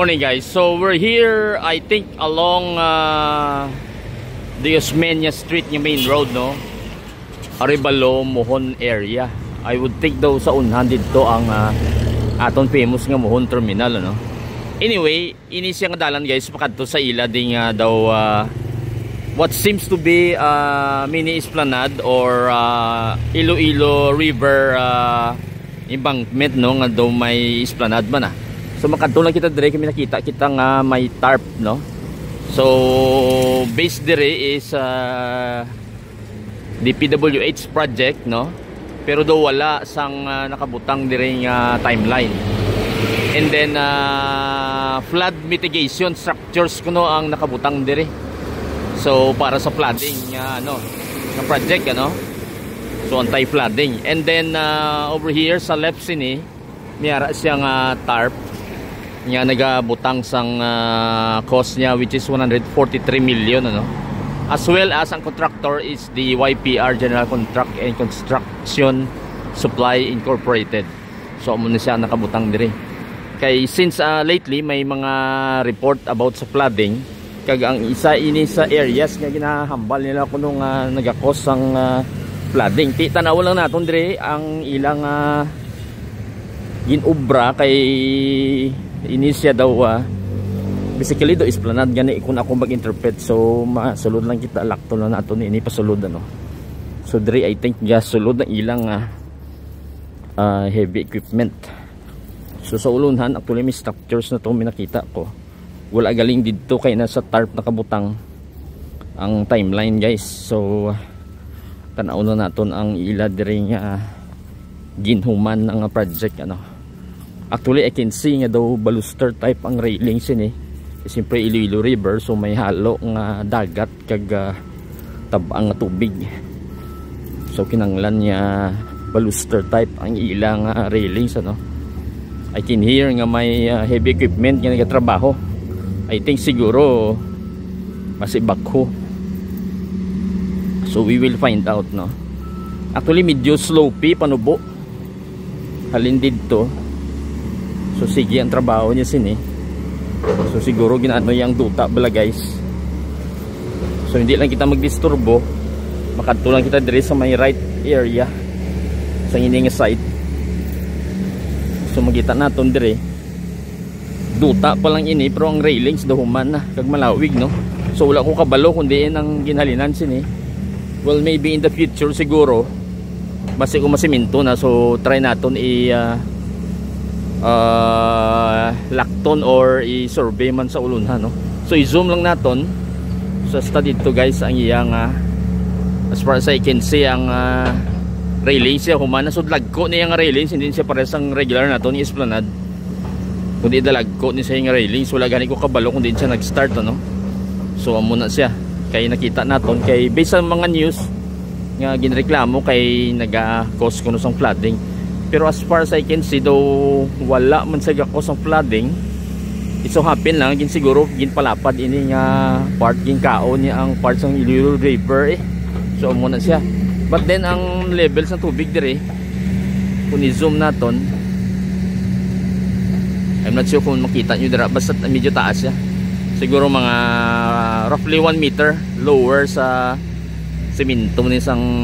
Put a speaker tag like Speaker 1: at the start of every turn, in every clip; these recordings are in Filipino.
Speaker 1: morning guys. So we're here, I think along the Osmeña Street, yung main road, no? Arevalo, Mohon area. I would think daw sa unhan dito ang aton famous nga Mohon terminal, no? Anyway, ini siya nga dalan guys, pakadto sa ila ding daw what seems to be mini esplanade or Iloilo River embankment, no? Nga daw may esplanade man. So makadto lang kita dire, kami nakita kita nga may tarp, no? So base dire is the PWH project, no? Pero daw wala sang nakabutang dire nga timeline. And then flood mitigation structures kuno ang nakabutang dire. So para sa flooding ano, na project, ano? So anti-flooding. And then over here sa left sini, mayara siyang tarp nga nagabutang sang cost niya, which is 143 million, ano? As well as ang contractor is the YPR, General Contract and Construction Supply Incorporated. So amo na siya nakabutang dire. Kay since lately may mga report about sa flooding, kag ang isa ini sa areas nga ginahambal nila kuno nga nagakos sang flooding. Tanaw lang naton dire ang ilang ginobra kay inisya daw basically do esplanade gani kung ako mag-interpret. So masulod lang kita, lakto na nato ni ini pasulod, ano? So dire I think sulod na ilang heavy equipment. So sa ulunhan actually may structures na to minakita ko, wala galing dito kay nasa tarp nakabutang ang timeline guys. So tanaw na naton ang ila dire nga ginhuman ng project, ano? Actually I can see nga daw baluster type ang railings ini. Siyempre Iloilo River, so may halo nga dagat kag tabang nga tubig. So kinanglan niya baluster type ang ilang railings, ano? I can hear nga may heavy equipment nga nagatrabaho. I think siguro masibakho. So we will find out, no? Actually medyo slopey panubo halin dito. So sige ang trabaho niya sini. So siguro ginaano yang duta bala guys. So hindi lang kita magdisturbo, makadto lang kita dire sa may right area sa ining side. So makita naton dire duta pa lang ini, pero ang railings dahuman na kag malawig, no? So wala ko kabalo kundi ang ginhalinan sini. Well, maybe in the future siguro basi ko masiminto na, so try naton lakton or i-survey man sa ulunhan, no? So i-zoom lang naton sa study dito guys ang iyang as far as I can see ang railings siya humana. So lagko niya ang railings, hindi siya pares ang regular naton ni esplanade, kundi dalagko ni siya yung railings. Wala gani ko kabalo kung din siya nag-start, ano? So amo na siya kay nakita naton, kay based sa mga news nga ginreklamo kay naga-cause kuno sang flooding. Pero as far as I can see daw wala man sa gakos ang flooding. It so happen lang gin siguro gin palapad ini nga part gin kaon niya ang parts ng Iloilo River, So amo na siya. But then ang levels ng tubig dire kung i-zoom naton, I'm not sure kung makita nyo dira, basta medyo taas siya. Siguro mga roughly 1 meter lower sa semento ni isang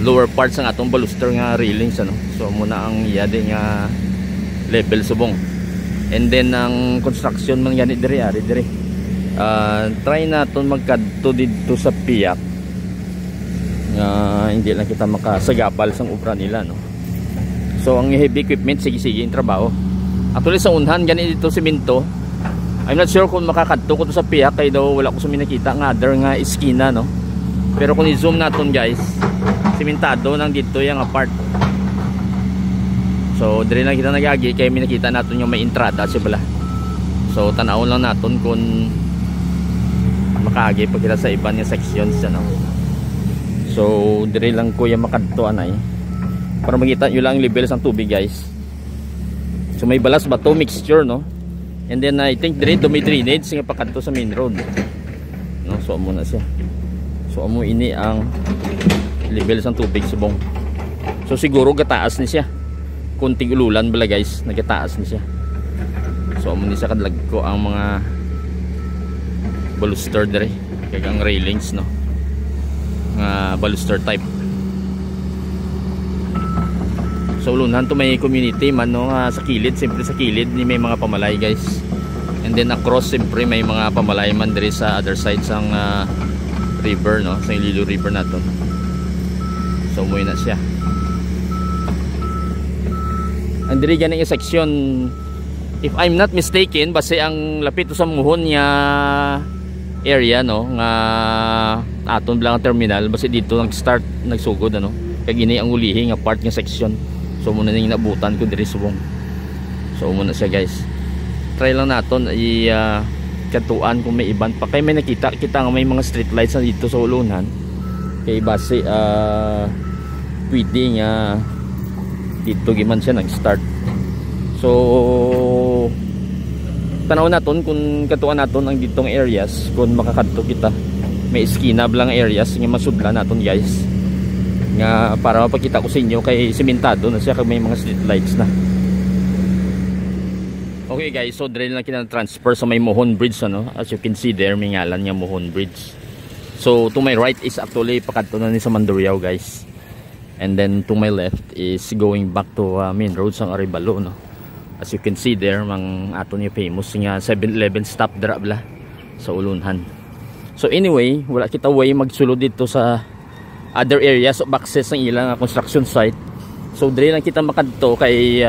Speaker 1: lower parts ng atong baluster nga railings, ano? So muna ang iyade nga level subong. And then ang construction man ganit dire dire. Try naton magkadto dito sa piyak. Hindi lang kita makasagapal sang obra nila, no? So ang heavy equipment sige yung trabaho. Actually sa unhan ganit dito semento. I'm not sure kung makakadto ko to sa piyak kay daw wala ko suminakita nga other nga iskina, no? Pero kung i-zoom naton guys, simentado nang dito yung apart. So dire lang kita nagagi kay may nakita natin yung may entrada si bala. So tanaw lang naton kung makaagi pag kita sa ibang sections, ano? So dire lang ko yung makadto anay para makita nyo lang levels ng tubig guys. So may balas bato mixture, no? And then I think dire may drainage nga pakadto sa main road, no? So amo na siya. So amo ini ang levels ng tubig subong. So siguro gataas ni siya, kunting ululan bala guys, nagataas ni siya. So amo ni sa kadlag ko ang mga baluster dire kag ang railings no nga baluster type. So ulunhan to may community man no sa kilid, siyempre sa kilid ni may mga pamalay guys. And then across siyempre may mga pamalay man dire sa other side sang river no, sa Iloilo River nato. So umuwi na siya. And dire ganing section, if I'm not mistaken, base ang lapit to sa muhon nga area no nga aton lang terminal, base dito nag-start nagsugod ano. Kag ini ang ulihi nga part nga section. So muna ning nabutan ko diri subong. So muna siya guys. Try lang naton katuan kung may iban pa kay may nakita kita nga may mga street lights na dito sa ulunhan. Kay base pwede nga dito giman siya nag-start. So tanaw naton kung katuan naton ang ditong areas kung makakadto kita. May eskina blang areas nga masudlan naton guys. Nga para mapakita ko sa inyo kay simentado na siya kag may mga street lights na. Okay guys, so dire lang kina-transfer sa may Mohon Bridge ano. As you can see there may ngalan nga Mohon Bridge. So to my right is actually pakadto na ni sa Mandurriao guys. And then to my left is going back to main road sang Arevalo no. As you can see there mang ato ni famous nga 7-Eleven stop dra bla sa ulunhan. So anyway, wala kita way magsulod dito sa other areas of access ng ilang construction site. So dire lang kita makadto kay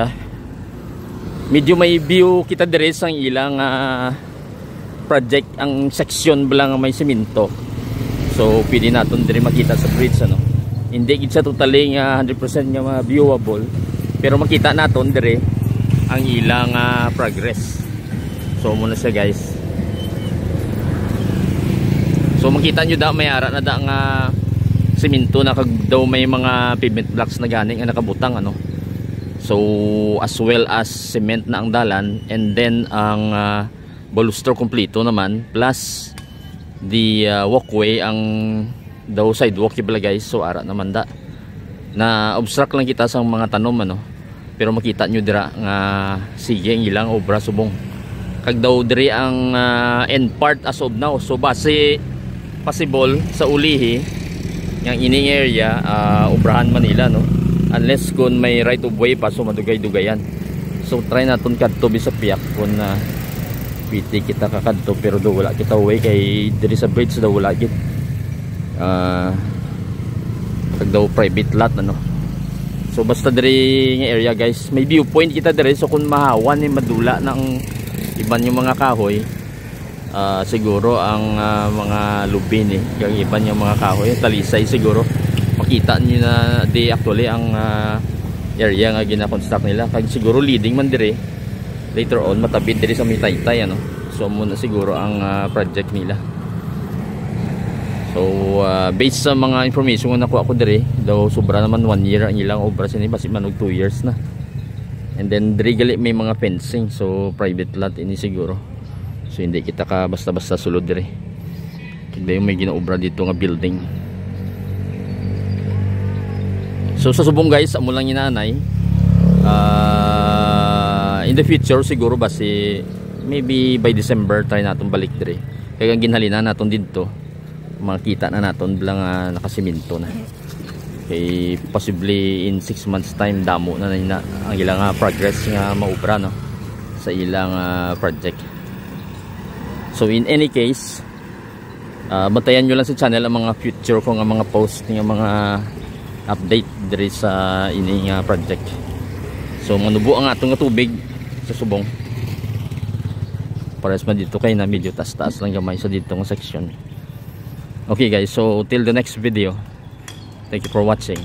Speaker 1: medyo may view kita dire sa ilang project ang section blang may semento. So pwede naton dire makita sa bridge ano. Hindi gid sa totally nga 100% nga viewable, pero makita naton dire ang ilang progress. So muna siya guys. So makita nyo da may ara na da nga semento na kag daw may mga pavement blocks na ganing ang nakabutang ano. So as well as cement na ang dalan, and then ang baluster kompleto naman plus the walkway ang daw sidewalk ibala guys. So ara naman da na obstruct lang kita sa mga tanom ano, pero makita nyo dira nga sige ang ilang obra subong kag daw diri ang end part as of now. So base possible sa ulihi yang ining area obrahan Manila no, unless kung may right of way pa, so madugay-dugayan. So try naton kadto bisa piyak kung pwede kita kakadto, pero do wala kita way kay diri sa bridge daw wala gid kag daw private lot ano. So basta diri nga area guys may viewpoint kita diri, so kung mahawan ni madula ng iban yung mga kahoy siguro ang mga lubin yung iban yung mga kahoy talisay siguro makita niyo na di actually ang area nga gina-construct nila kag siguro leading man dire later on matabid dire sa may Taytay ano. So muna siguro ang project nila. So based sa mga information nga nakuha ko dire daw sobra naman 1 year ang ilang obra sini basi manog 2 years na. And then dire gali may mga fencing, so private lot ini siguro. So hindi kita ka basta-basta sulod dire. Hindi yung may ginaobra dito nga building. So sa subong guys, amo lang inanay. In the future siguro basi maybe by December try naton balik dire. Kaya ginhalina naton dito. Makita na naton bilang nakasimento na. Kay possibly in 6 months time damo na ang ilang progress nga maobra no sa ilang project. So in any case, bantayan nyo lang sa channel ang mga future ko nga mga post nga mga update diri sa ining project. So manubo ang atong tubig sa subong. Pares man dito kay na medyo taas-taas lang gamay sa dito nga section. Okay guys, so till the next video. Thank you for watching.